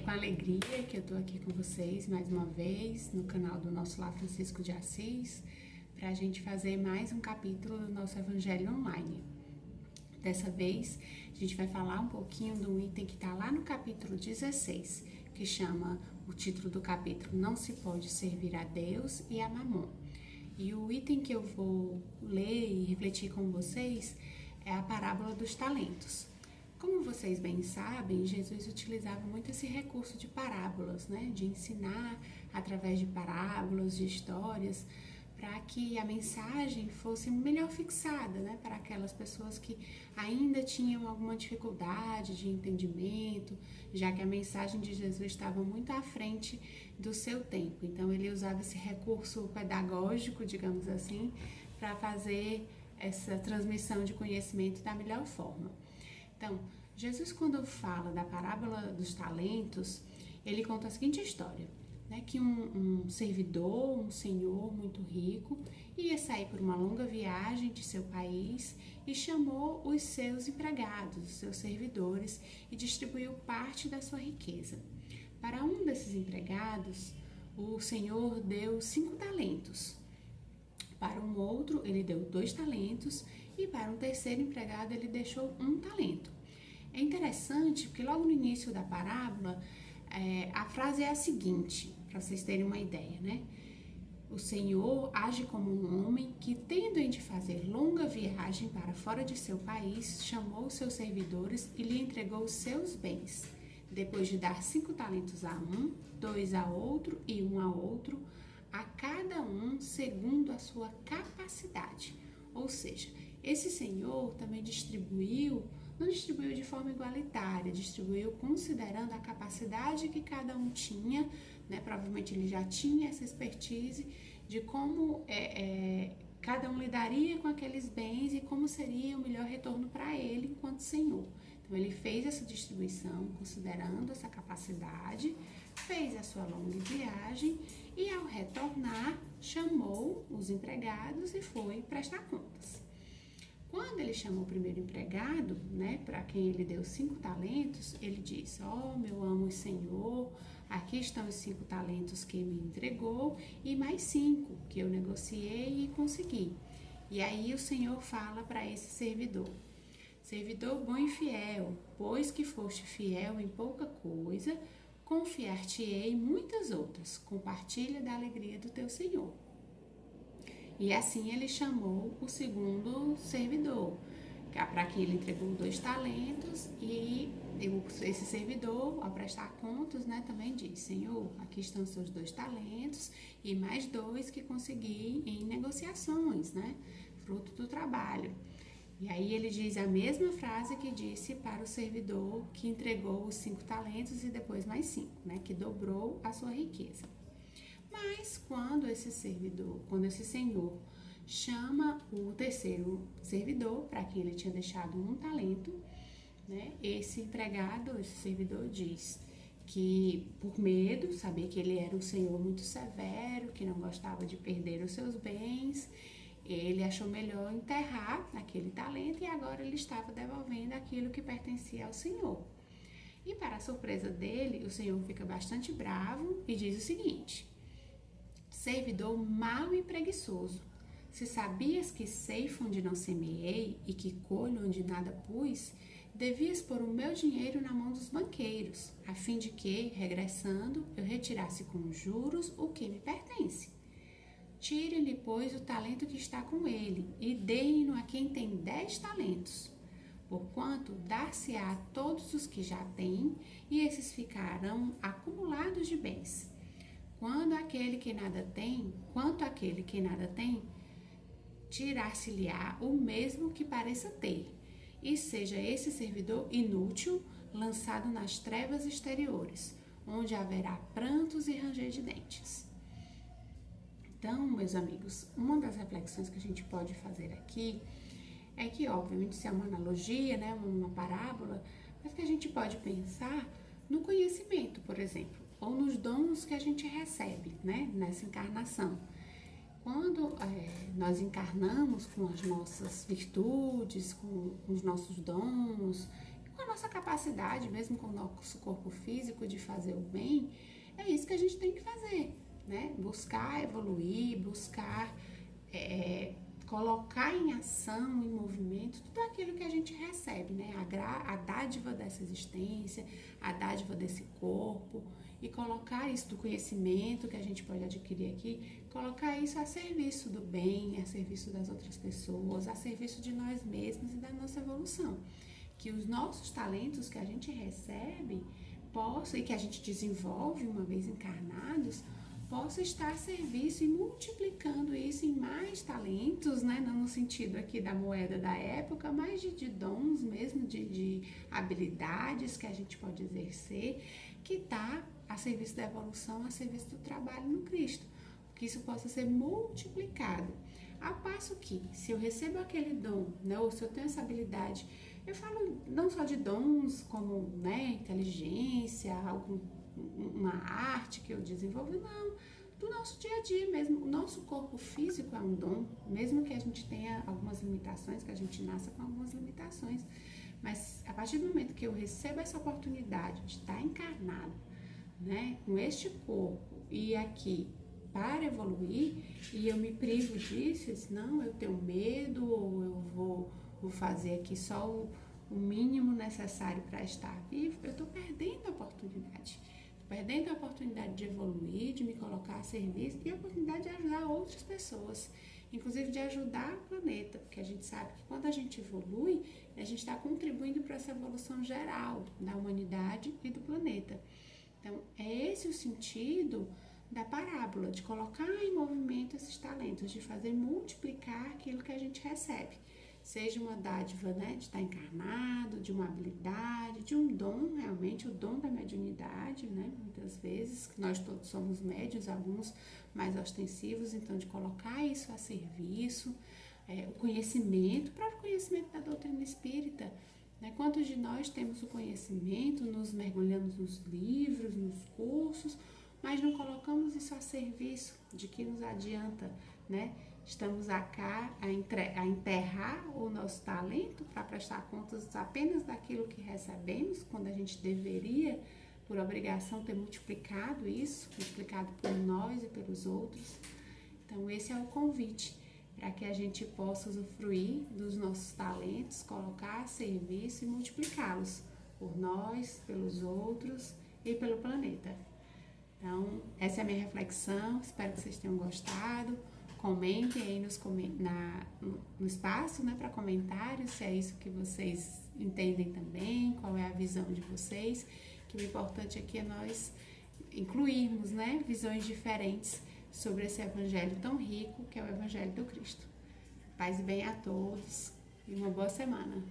com alegria que eu tô aqui com vocês mais uma vez no canal do nosso Lar Francisco de Assis para a gente fazer mais um capítulo do nosso Evangelho Online. Dessa vez a gente vai falar um pouquinho de um item que está lá no capítulo 16, que chama o título do capítulo Não se pode servir a Deus e a Mamon. E o item que eu vou ler e refletir com vocês é a parábola dos talentos. Como vocês bem sabem, Jesus utilizava muito esse recurso de parábolas, né? De ensinar através de parábolas, de histórias, para que a mensagem fosse melhor fixada, né? Para aquelas pessoas que ainda tinham alguma dificuldade de entendimento, já que a mensagem de Jesus estava muito à frente do seu tempo. Então ele usava esse recurso pedagógico, digamos assim, para fazer essa transmissão de conhecimento da melhor forma. Então, Jesus, quando fala da parábola dos talentos, ele conta a seguinte história, né? Que um servidor, um senhor muito rico, ia sair por uma longa viagem de seu país e chamou os seus empregados, os seus servidores, e distribuiu parte da sua riqueza. Para um desses empregados, o senhor deu 5 talentos. Para um outro, ele deu 2 talentos e para um terceiro empregado, ele deixou 1 talento. É interessante porque logo no início da parábola, a frase é a seguinte, para vocês terem uma ideia, né? O Senhor age como um homem que, tendo em de fazer longa viagem para fora de seu país, chamou seus servidores e lhe entregou os seus bens. Depois de dar 5 talentos a um, 2 a outro e 1 a outro, a cada um segundo a sua capacidade. Ou seja, esse senhor também não distribuiu de forma igualitária, distribuiu considerando a capacidade que cada um tinha, né? Provavelmente ele já tinha essa expertise de como cada um lidaria com aqueles bens e como seria o melhor retorno para ele enquanto senhor. Então ele fez essa distribuição considerando essa capacidade, fez a sua longa viagem e ao retornar chamou os empregados e foi prestar contas. Quando ele chamou o primeiro empregado, né, para quem ele deu 5 talentos, ele disse: meu amo Senhor, aqui estão os 5 talentos que me entregou e mais 5 que eu negociei e consegui. E aí o Senhor fala para esse servidor: servidor bom e fiel, pois que foste fiel em pouca coisa, confiar-te-ei muitas outras. Compartilha da alegria do teu Senhor. E assim ele chamou o segundo servidor, para quem ele entregou 2 talentos, e esse servidor, ao prestar contas, né, também disse: Senhor, aqui estão os seus 2 talentos e mais 2 que consegui em negociações, né, fruto do trabalho. E aí ele diz a mesma frase que disse para o servidor que entregou os 5 talentos e depois mais 5, né, que dobrou a sua riqueza. Mas quando esse senhor chama o terceiro servidor, para quem ele tinha deixado 1 talento, né, esse servidor diz que por medo, saber que ele era um senhor muito severo, que não gostava de perder os seus bens, ele achou melhor enterrar aquele talento e agora ele estava devolvendo aquilo que pertencia ao senhor. E para a surpresa dele, o senhor fica bastante bravo e diz o seguinte: servidor mau e preguiçoso, se sabias que ceifo onde não semeei e que colho onde nada pus, devias pôr o meu dinheiro na mão dos banqueiros, a fim de que, regressando, eu retirasse com juros o que me pertence. Tire-lhe, pois, o talento que está com ele, e dê-no a quem tem 10 talentos. Porquanto dar-se-á a todos os que já têm, e esses ficarão acumulados de bens. Quanto aquele que nada tem, tirar-se-lhe-á o mesmo que pareça ter, e seja esse servidor inútil, lançado nas trevas exteriores, onde haverá prantos e ranger de dentes. Então, meus amigos, uma das reflexões que a gente pode fazer aqui é que, obviamente, isso é uma analogia, né, uma parábola, mas que a gente pode pensar no conhecimento, por exemplo, ou nos dons que a gente recebe, né, nessa encarnação. Quando nós encarnamos com as nossas virtudes, com os nossos dons, com a nossa capacidade, mesmo com o nosso corpo físico de fazer o bem, é isso que a gente tem que fazer, né? Buscar evoluir, buscar colocar em ação, em movimento, tudo aquilo que a gente recebe, né? A dádiva dessa existência, a dádiva desse corpo, e colocar isso do conhecimento que a gente pode adquirir aqui, colocar isso a serviço do bem, a serviço das outras pessoas, a serviço de nós mesmos e da nossa evolução. Que os nossos talentos que a gente recebe possam, e que a gente desenvolve uma vez encarnados, possa estar a serviço e multiplicando isso em mais talentos, né? Não no sentido aqui da moeda da época, mas de dons mesmo, de habilidades que a gente pode exercer, que está a serviço da evolução, a serviço do trabalho no Cristo. Que isso possa ser multiplicado. Ao passo que, se eu recebo aquele dom, né, ou se eu tenho essa habilidade, eu falo não só de dons como, né, inteligência, uma arte que eu desenvolvo, não, do nosso dia a dia mesmo. O nosso corpo físico é um dom, mesmo que a gente tenha algumas limitações, que a gente nasça com algumas limitações, mas a partir do momento que eu recebo essa oportunidade de estar encarnado, né, com este corpo e aqui para evoluir, e eu me privo disso, não, eu tenho medo, ou eu vou fazer aqui só o mínimo necessário para estar vivo, eu estou perdendo a oportunidade. Perdendo a oportunidade de evoluir, de me colocar a serviço e a oportunidade de ajudar outras pessoas, inclusive de ajudar o planeta, porque a gente sabe que quando a gente evolui, a gente está contribuindo para essa evolução geral da humanidade e do planeta. Então, é esse o sentido da parábola, de colocar em movimento esses talentos, de fazer multiplicar aquilo que a gente recebe. Seja uma dádiva, né, de estar encarnado, de uma habilidade, de um dom, realmente, o dom da mediunidade, né, muitas vezes, nós todos somos médiuns, alguns mais ostensivos, então de colocar isso a serviço, o conhecimento, o próprio conhecimento da doutrina espírita, né, quantos de nós temos o conhecimento, nos mergulhamos nos livros, nos cursos, mas não colocamos isso a serviço, de que nos adianta, né? Estamos cá a enterrar o nosso talento para prestar contas apenas daquilo que recebemos, quando a gente deveria, por obrigação, ter multiplicado isso, multiplicado por nós e pelos outros. Então, esse é o convite, para que a gente possa usufruir dos nossos talentos, colocar a serviço e multiplicá-los por nós, pelos outros e pelo planeta. Então, essa é a minha reflexão, espero que vocês tenham gostado. Comentem aí no espaço, né, para comentários, se é isso que vocês entendem também, qual é a visão de vocês, que o importante aqui é nós incluirmos, né, visões diferentes sobre esse evangelho tão rico que é o evangelho do Cristo. Paz e bem a todos e uma boa semana.